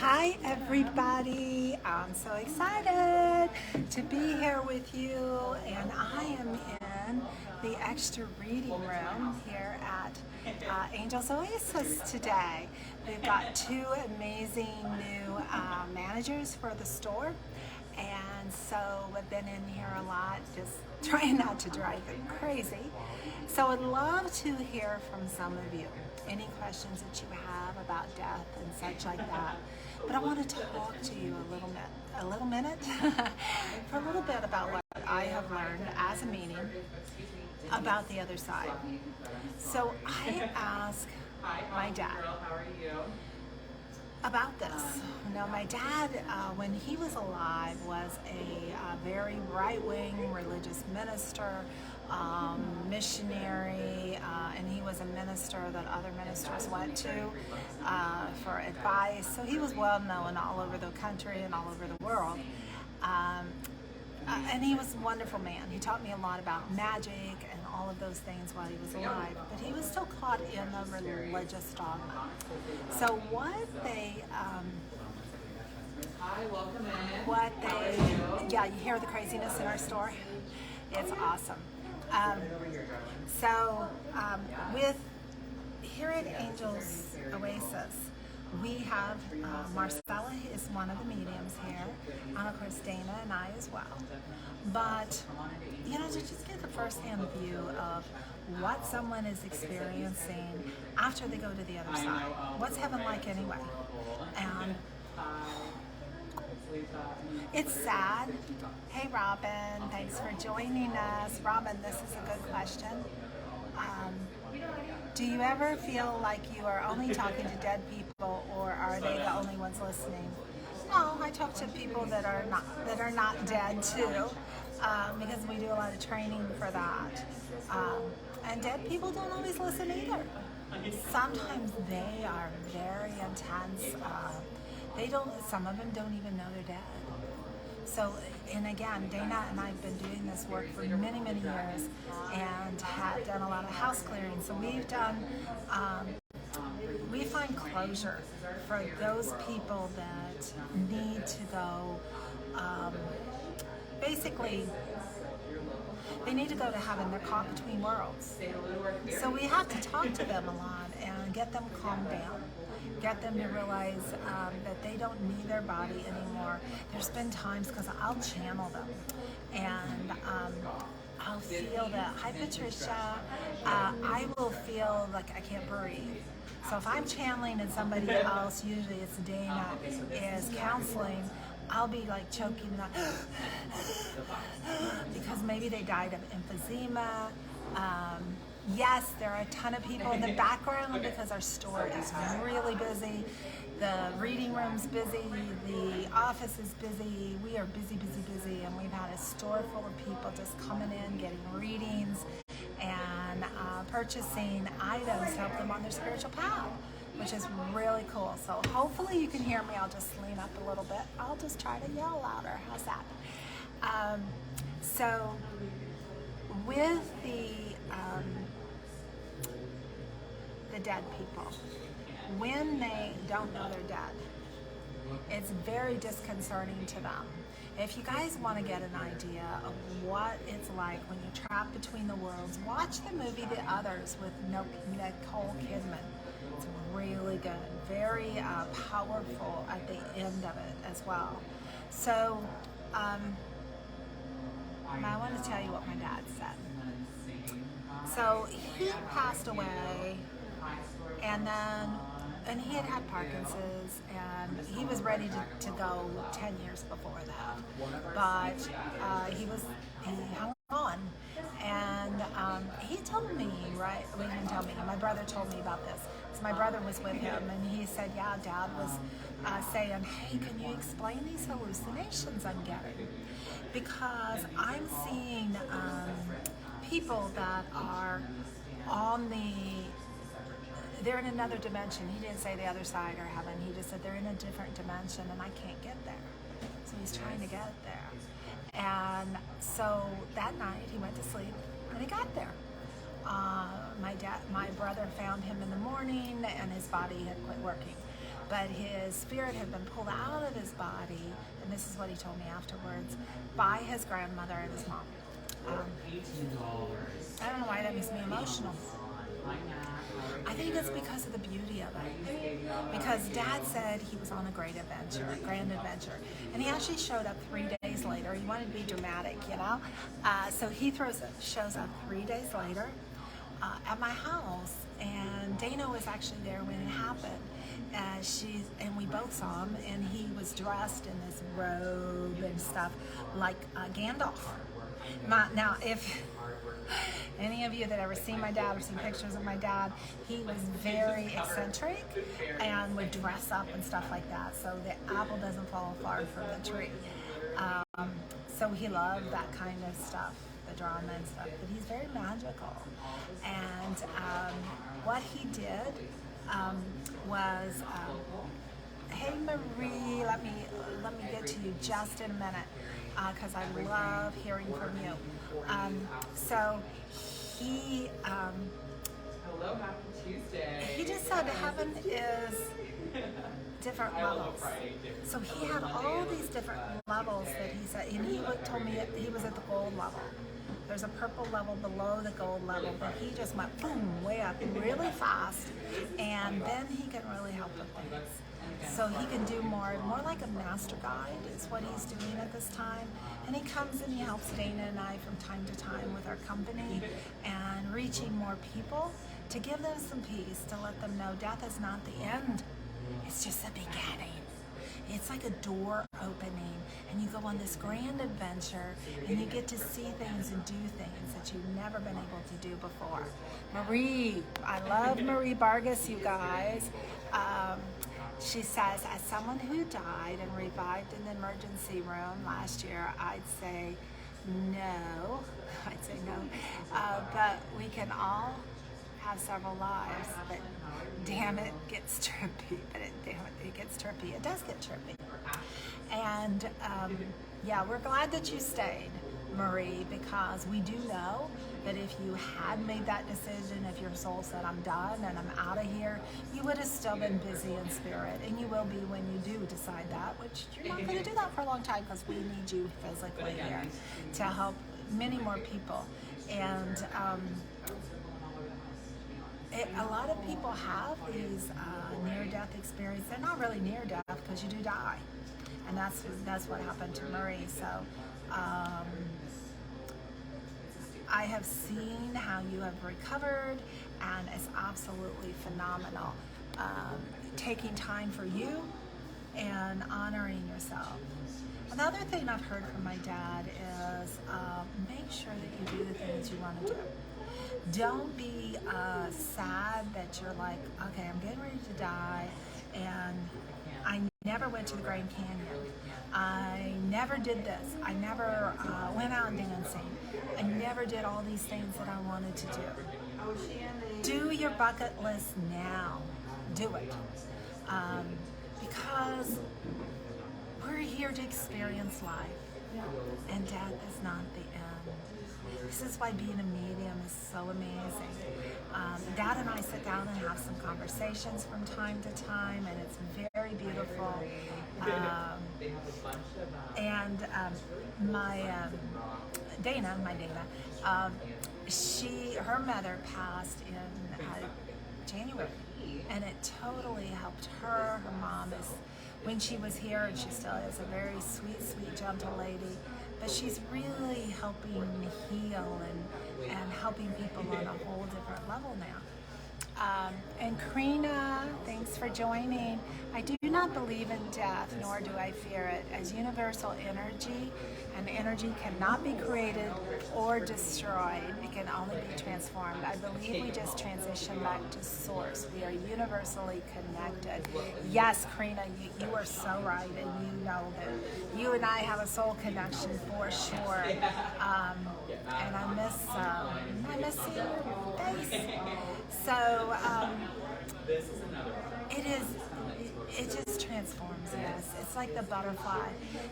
Hi, everybody. I'm so excited to be here with you, and I am in the extra reading room here at Angels Oasis today. We've got two amazing new managers for the store, and so we've been in here a lot, just trying not to drive them crazy. So I'd love to hear from some of you. Any questions that you have about death and such like that. But I want to talk to you a little minute, for a little bit about what I have learned as a meeting about the other side. So I asked my dad about this. Now, my dad, when he was alive, was a very right-wing religious minister, missionary, and he was a minister that other ministers went to for advice. So he was well known all over the country and all over the world. And he was a wonderful man. He taught me a lot about magic and all of those things while he was alive. But he was still caught in the religious dogma. So yeah, you hear the craziness in our store? It's awesome. With here at Angels Oasis, we have Marcella is one of the mediums here, and of course Dana and I as well. But to just get the first-hand view of what someone is experiencing after they go to the other side. What's heaven like anyway? And it's sad. Hey Robin, thanks for joining us. Robin, this is a good question. Do you ever feel like you are only talking to dead people, or are they the only ones listening? No, I talk to people that are not dead too, because we do a lot of training for that. And dead people don't always listen either. Sometimes they are very intense. Some of them don't even know they're dead. So, and again, Dana and I have been doing this work for many, many years and have done a lot of house clearing. So we find closure for those people that need to go, basically, they need to go to heaven. They're caught between worlds. So we have to talk to them a lot and get them calmed down. Get them to realize that they don't need their body anymore. There's been times, because I'll channel them, and I'll feel that, hi Patricia, I will feel like I can't breathe. So if I'm channeling and somebody else, usually it's Dana, is counseling, I'll be like choking up because maybe they died of emphysema. Yes, there are a ton of people in the background because our store is really busy. The reading room's busy, the office is busy. We are busy, busy, busy, and we've had a store full of people just coming in, getting readings, and purchasing items to help them on their spiritual path, which is really cool. So hopefully you can hear me. I'll just lean up a little bit. I'll just try to yell louder. How's that? So with the dead people, when they don't know they're dead, it's very disconcerting to them. If you guys want to get an idea of what it's like when you're trapped between the worlds, watch the movie The Others with Nicole Kidman. It's really good, very powerful at the end of it as well. So I want to tell you what my dad said. So he passed away, and he had Parkinson's, and he was ready to go 10 years before that, but he hung on, and he told me, right, well, he didn't tell me, my brother told me about this, because my brother was with him, and he said, yeah, Dad was saying, hey, can you explain these hallucinations I'm getting? Because I'm seeing people that are they're in another dimension. He didn't say the other side or heaven. He just said they're in a different dimension and I can't get there. So he's trying to get there. And so that night he went to sleep and he got there. My brother found him in the morning and his body had quit working. but his spirit had been pulled out of his body, and this is what he told me afterwards, by his grandmother and his mom. I don't know why that makes me emotional. I think it's because of the beauty of it. Because Dad said he was on a great adventure, a grand adventure. And he actually showed up 3 days later. He wanted to be dramatic, you know? So he shows up 3 days later at my house. And Dana was actually there when it happened. And we both saw him, and he was dressed in this robe and stuff like Gandalf. Now, if any of you that ever seen my dad or seen pictures of my dad, he was very eccentric and would dress up and stuff like that, so the apple doesn't fall far from the tree. So he loved that kind of stuff, the drama and stuff, but he's very magical. And what he did was, hey Marie, let me get to you just in a minute, because I love hearing from you. So he he just said heaven is different levels. So he had all these different levels that he said, and he told me he was at the gold level. There's a purple level below the gold level, but he just went boom, way up really fast, and then he can really help with things. So he can do more like a master guide is what he's doing at this time. And he comes and he helps Dana and I from time to time with our company and reaching more people to give them some peace, to let them know death is not the end. It's just the beginning. It's like a door opening, and you go on this grand adventure, and you get to see things and do things that you've never been able to do before. Marie, I love Marie Vargas, you guys. She says, as someone who died and revived in the emergency room last year, I'd say no. I'd say no. But we can all have several lives, but damn, it gets trippy. But it gets trippy. It does get trippy. And yeah, we're glad that you stayed, Marie, because we do know that if you had made that decision, if your soul said, I'm done and I'm out of here, you would have still been busy in spirit, and you will be when you do decide that, which you're not going to do that for a long time, because we need you physically here to help many more people. And a lot of people have these near-death experiences. They're not really near-death because you do die, and that's what happened to Marie. So I have seen how you have recovered, and it's absolutely phenomenal. Taking time for you and honoring yourself. Another thing I've heard from my dad is make sure that you do the things you want to do. Don't be sad that you're like, okay, I'm getting ready to die, and I never went to the Grand Canyon. I never did this. I never went out dancing. I never did all these things that I wanted to do. Do your bucket list now. Do it. Because we're here to experience life, and death is not the end. This is why being a medium is so amazing. Dad and I sit down and have some conversations from time to time, and it's very beautiful. And my Dana, her mother passed in January, and it totally helped her. Her mom is, when she was here, and she still is, a very sweet, sweet, gentle lady. But she's really helping heal and helping people on a whole different level now. And Karina, thanks for joining. I do not believe in death, nor do I fear it. As universal energy, and energy cannot be created or destroyed. It can only be transformed. I believe we just transition back to source. We are universally connected. Yes, Karina, you are so right, and you know that you and I have a soul connection for sure. And I miss seeing your face. So it just transforms, yes. It's like the butterfly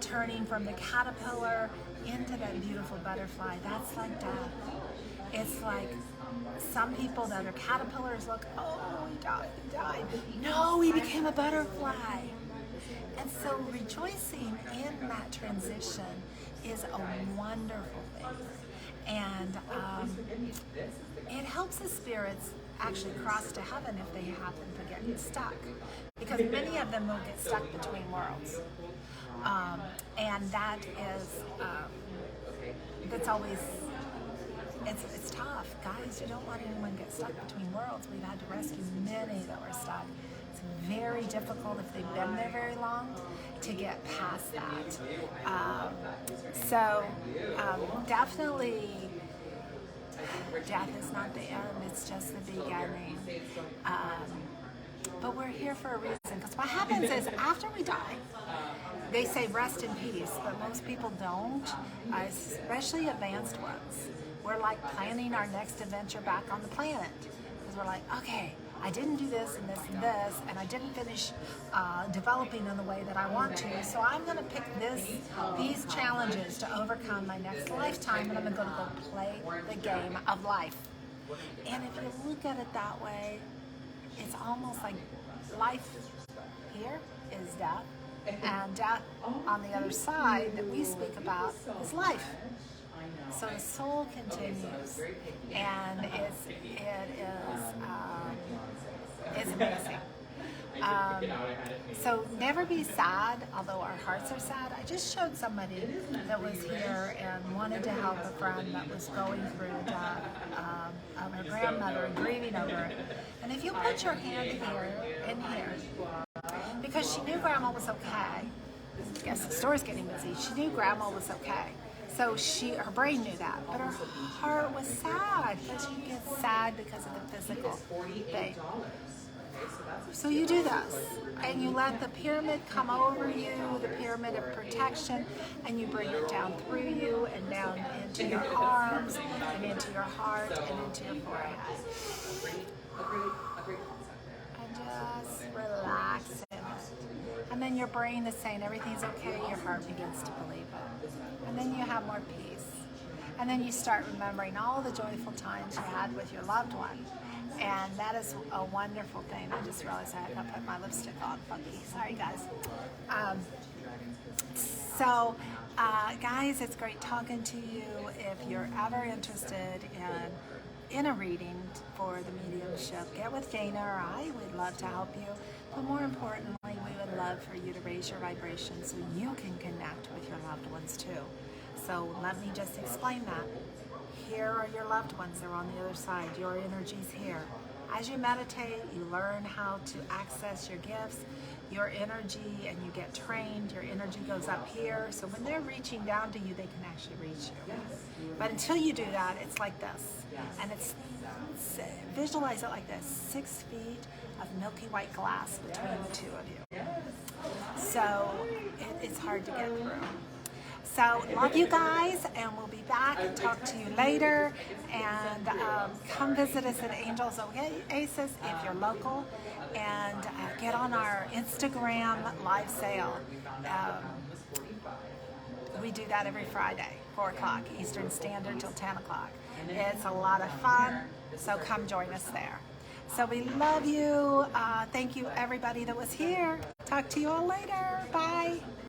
turning from the caterpillar into that beautiful butterfly. That's like death. It's like some people, the other caterpillars look, oh, he died. No, he became a butterfly. And so rejoicing in that transition is a wonderful thing. And it helps the spirits actually cross to heaven if they happen to get stuck. Because many of them will get stuck between worlds. And that is, that's always, it's tough. Guys, you don't want anyone to get stuck between worlds. We've had to rescue many that were stuck. It's very difficult if they've been there very long to get past that. Definitely, death is not the end, it's just the beginning. But we're here for a reason, because what happens is after we die, they say rest in peace, but most people don't, especially advanced ones. We're like planning our next adventure back on the planet, because we're like, okay, I didn't do this and this and this, and I didn't finish developing in the way that I want to, so I'm going to pick these challenges to overcome my next lifetime, and I'm going to go play the game of life. And if you look at it that way, it's almost like life here is death, and death on the other side that we speak about is life. So the soul continues, and it's amazing. So never be sad, although our hearts are sad. I just showed somebody that was here and wanted to help a friend that was going through the death of her grandmother and grieving over it. And if you put your hand here and here, because she knew Grandma was okay, I guess the store's getting busy, she knew Grandma was okay. So her brain knew that, but her heart was sad, because you get sad because of the physical thing. So you do this, and you let the pyramid come over you, the pyramid of protection, and you bring it down through you and down into your arms and into your heart and into your forehead. And just relax in it. And then your brain is saying everything's okay, your heart begins to believe it. And then you have more peace. And then you start remembering all the joyful times you had with your loved one. And that is a wonderful thing. I just realized I had not put my lipstick on. Funky. Sorry, guys. Guys, it's great talking to you. If you're ever interested in a reading for the mediumship, get with Dana or I. We'd love to help you. But more importantly, we would love for you to raise your vibration so you can connect with your loved ones too. So let me just explain that. Here are your loved ones. They're on the other side. Your energy's here. As you meditate, you learn how to access your gifts, your energy, and you get trained. Your energy goes up here. So when they're reaching down to you, they can actually reach you. But until you do that, it's like this. And visualize it like this. 6 feet of milky white glass between the two of you. So it's hard to get through. So love you guys, and we'll be back and talk to you later. And come visit us at Angels Oasis if you're local, and get on our Instagram live sale. We do that every Friday, 4 o'clock Eastern Standard till 10 o'clock. It's a lot of fun, so come join us there. So we love you. Thank you everybody that was here. Talk to you all later. Bye.